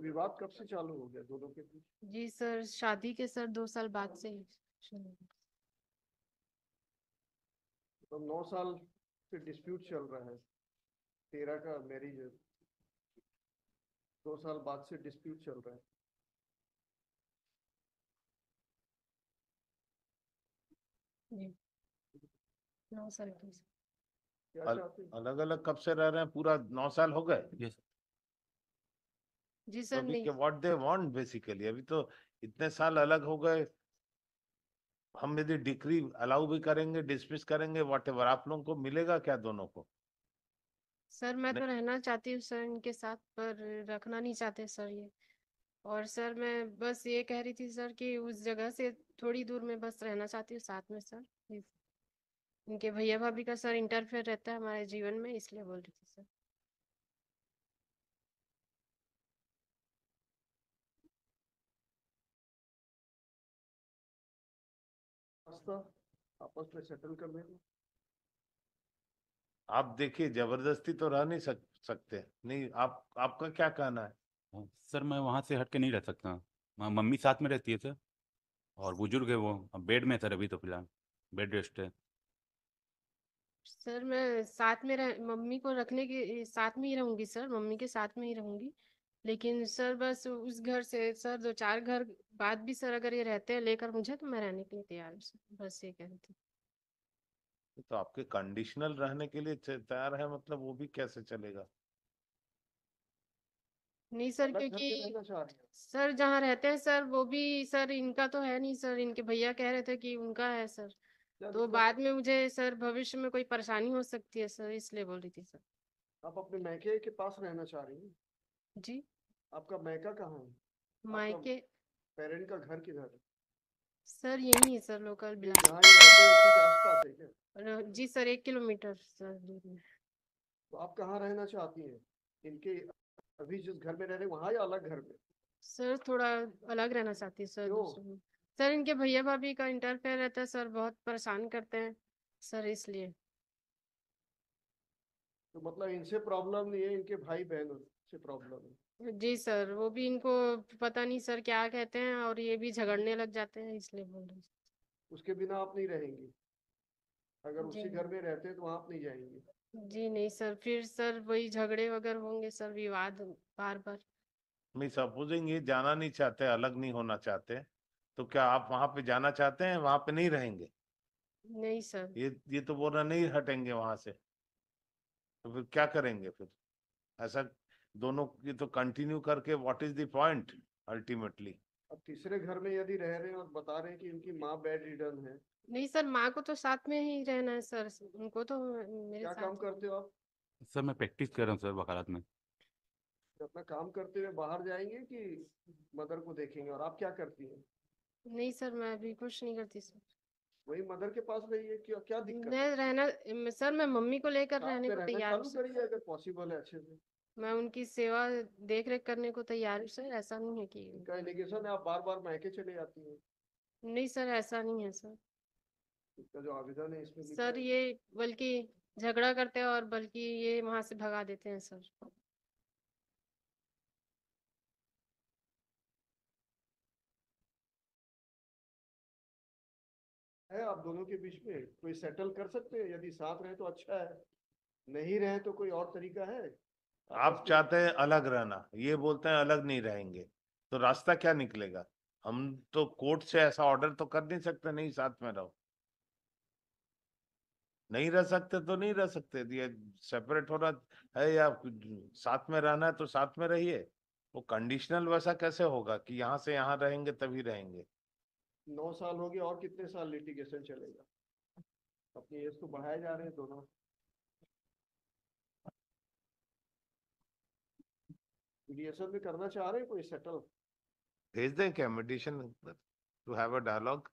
विवाद कब से चालू हो गया दोनों के बीच? जी सर, शादी के सर 2 साल बाद से ही शुरू हुआ। तो 9 साल से डिस्प्यूट चल रहा है। 13 का मैरिज है, 2 साल बाद से डिस्प्यूट चल रहा है। जी 9 साल की। क्या चाहते हैं? अलग अलग कब से रह रहे हैं? पूरा 9 साल हो गए? यस जी तो सर अभी नहीं। के व्हाट दे वांट बेसिकली, अभी तो इतने साल अलग हो गए। हम यदि डिक्री अलाउ भी करेंगे, डिसमिस करेंगे, व्हाटएवर, आप लोगों को मिलेगा क्या दोनों को? सर मैं तो नहीं, रहना चाहती हूँ सर इनके साथ, पर रखना नहीं चाहते सर ये। और सर मैं बस ये कह रही थी सर कि उस जगह से थोड़ी दूर में बस रहना चाहती हूँ साथ में सर। इनके भैया भाभी का सर इंटरफेयर रहता है हमारे जीवन में, इसलिए बोल रही थी सर। रास्ता आपस में सेटल कर देंगे। आप देखिए, जबरदस्ती तो रह नहीं सकते। नहीं, आपका क्या कहना है? सर, मैं वहाँ से हट के नहीं रह सकता। मम्मी साथ में रहती है सर, और बुजुर्ग है वो, अब बेड में है सर, अभी तो फिलहाल बेड रेस्ट है। सर मैं साथ में मम्मी को रखने के साथ में ही रहूंगी सर, मम्मी के साथ में ही रहूंगी। लेकिन सर बस उस घर से सर 2-4 घर बाद भी सर अगर ये रहते हैं लेकर मुझे, तो मैं रहने के लिए तैयार हूँ सर, बस ये कह रही थी। तो आपके कंडीशनल रहने के लिए तैयार है, मतलब वो भी कैसे चलेगा? नहीं सर, अलग घर पे क्योंकि रहना चाह रही हैं? सर जहाँ रहते हैं सर वो भी सर इनका तो है नहीं सर, इनके भैया कह रहे थे कि उनका है सर। क्या तो मतलब बाद में मुझे सर भविष्य में कोई परेशानी हो सकती है सर, इसलिए बोल रही थी सर। आप अपने मैके के पास रहना चाह रही हैं? जी। आपका मैका कहाँ है? आपका मायके पेरेंट का घर किधर है? सर यही है सर, लोकल ये बिलास। जहाँ ये रहते हैं उसी के आसपास है क्या? जी सर, 1 किलोमीटर सर दूर में। तो आप कहाँ रहना चाहती हैं? इनके अभी जिस घर में रह रहे हैं वहाँ या अलग घर में? सर थोड़ा अलग रहना चाहती है सर, क्यों? दूसरे में। सर इनके भैया भाभी का इंटरफेयर रहता है सर, बहुत परेशान करते हैं सर, इसलिए। तो मतलब इनसे प्रॉब्लम नहीं है, इनके भाई बहन से प्रॉब्लम है? जी सर, वो भी इनको पता नहीं सर क्या कहते हैं, और ये भी झगड़ने लग जाते हैं, इसलिए बोल रही उसके बिना आप नहीं रहेंगी? अगर हूँ। जी उसी घर में रहते हैं तो वहाँ आप नहीं जाएंगी? जी नहीं सर, फिर सर वही झगड़े वगैरह होंगे सर, विवाद बार बार। मैं सपोजिंग ये जाना नहीं चाहते, अलग नहीं होना चाहते, तो क्या आप वहां पे जाना चाहते हैं? वहां पे नहीं रहेंगे? नहीं सर। ये तो बोल रहा नहीं हटेंगे वहां से, तो फिर क्या करेंगे फिर? ऐसा दोनों की तो कंटिन्यू करके what is the point ultimately? अब तीसरे घर में यदि रह रहे हैं और बता रहे हैं कि इनकी माँ बेड रिडन है। नहीं सर, माँ को तो साथ में ही रहना है सर, उनको तो मेरे क्या साथ काम करते हो आप? सर मैं प्रैक्टिस कर रहा हूँ सर वकालत में। अपना काम करते हुए बाहर जाएंगे कि मदर को देखेंगे? और आप क्या करती हैं? नहीं सर, मैं अभी कुछ नहीं करती सर। वही मदर के पास रहिए, क्या क्या दिक्कत मैं है? सर मैं मम्मी को लेकर साथ रहने में को रहना तैयार हूँ चालू सर। करिए अगर पॉसिबल है अच्छे से। मैं उनकी सेवा देख रेख करने को तैयार हूँ सर, ऐसा नहीं है कि। इनका एलिगेशन है आप बार बार मैके चले जाती हैं। नहीं सर, ऐसा नहीं है सर। इसका जो आवेदन है इसमें लिखा सर है। ये बल्कि झगड़ा करते हैं, और बल्कि ये वहां से भगा देते हैं सर। आप दोनों के बीच में कोई सेटल कर सकते हैं? यदि साथ रहे तो अच्छा है, नहीं रहे तो कोई और तरीका है आपस आप में? चाहते हैं अलग रहना, ये बोलते हैं अलग नहीं रहेंगे, तो रास्ता क्या निकलेगा? हम तो कोर्ट से ऐसा ऑर्डर तो कर नहीं सकते नहीं साथ में रहो। नहीं रह सकते तो नहीं रह सकते, ये सेपरेट होना है या साथ में रहना है तो साथ में रहिए। वो कंडीशनल वैसा कैसे होगा कि यहाँ से यहाँ रहेंगे तभी रहेंगे? 9 साल हो गए, और कितने साल लिटिगेशन चलेगा? अपनी एज को बढ़ाए जा रहे हैं दोनों। मीडिएशन में करना चाह रहे हैं कोई सेटल? भेज दें क्या meditation to have a dialogue,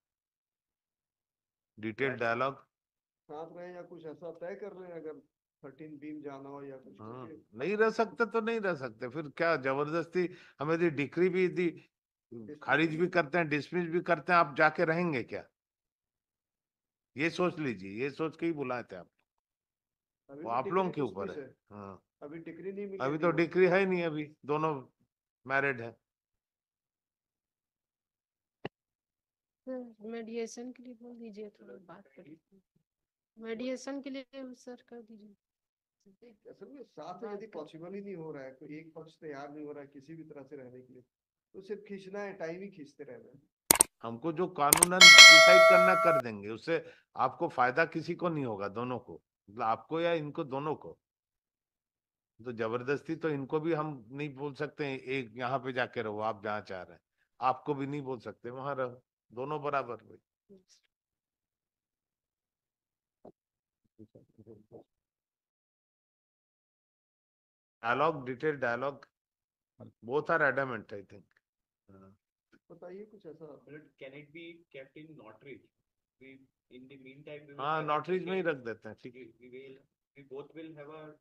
detail dialogue? साथ रहे या कुछ ऐसा तय कर रहे हैं, अगर 13 बीम जाना हो या कुछ, क्योंकि नहीं रह सकते तो नहीं रह सकते, फिर क्या जबरदस्ती? हमें यदि डिक्री भी यदि खारिज भी करते हैं, डिसमिस भी करते हैं, आप जाके रहेंगे क्या? ये सोच लीजिए, ये सोच के ही बुलाए थे आप। अभी वो भी आप डिग्री लोगों के ऊपर डिसमिस है। है? हाँ, अभी डिग्री नहीं मिली है अभी तो डिवोर्स? डिग्री है ही नहीं, अभी दोनों मैरिड है। सर मेडिएशन के लिए बोल दीजिए, थोड़ा बात करिए। मेडिएशन के लिए सर कर दीजिए। असल में साथ में बात यदि कर- पॉसिबल ही नहीं हो रहा है, कोई एक पक्ष तैयार नहीं हो रहा है किसी भी तरह से रहने के लिए, तो सिर्फ खींचना है, टाइम ही खींचते रहना है। हमको जो कानूनन डिसाइड करना कर देंगे, उससे आपको फायदा किसी को नहीं होगा, दोनों को, मतलब आपको या इनको, दोनों को। तो जबरदस्ती तो इनको भी हम नहीं बोल सकते हैं, एक यहाँ पे जाके रहो आप जहाँ चाह रहे हैं, आपको भी नहीं बोल सकते वहां रहो, दोनों बराबर हुए। Dialogue, detailed dialogue, both are adamant, I think. बताइए कुछ ऐसा। But can it be kept in notary? We, in the meantime, we will हाँ, have a नोटरीज में ही detailed- रख देते हैं, ठीक है। we both will have a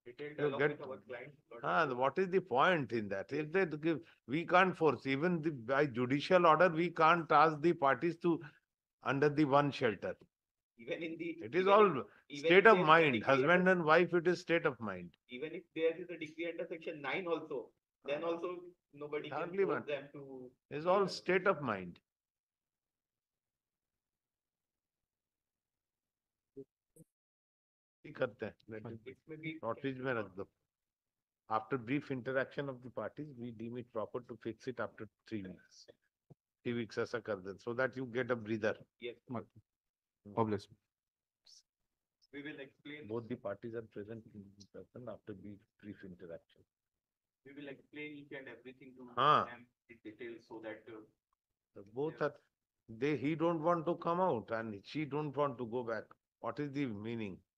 detailed You dialogue get- with our client. Ah, what is the point in that? If they give, we can't force, even by judicial order, we can't ask the parties to under the one shelter. Even in the. It is even all if- even state if of there is a mind, decree husband under- and wife, it is state of mind. Even if there is a decree under section 9 also, then also nobody can Hardly force one. them to. It's all state of mind. करते हैं, let it be. It may be. Notice में रख दो. After brief interaction of the parties, we deem it proper to fix it after 3 weeks. 3 weeks ऐसा कर दे, so that you get a breather. Yes, Obviously. we will explain. Both the parties are present in person after brief interaction. We will explain each and everything to हाँ. them in detail so that. So both are, he don't want to come out and she don't want to go back. What is the meaning?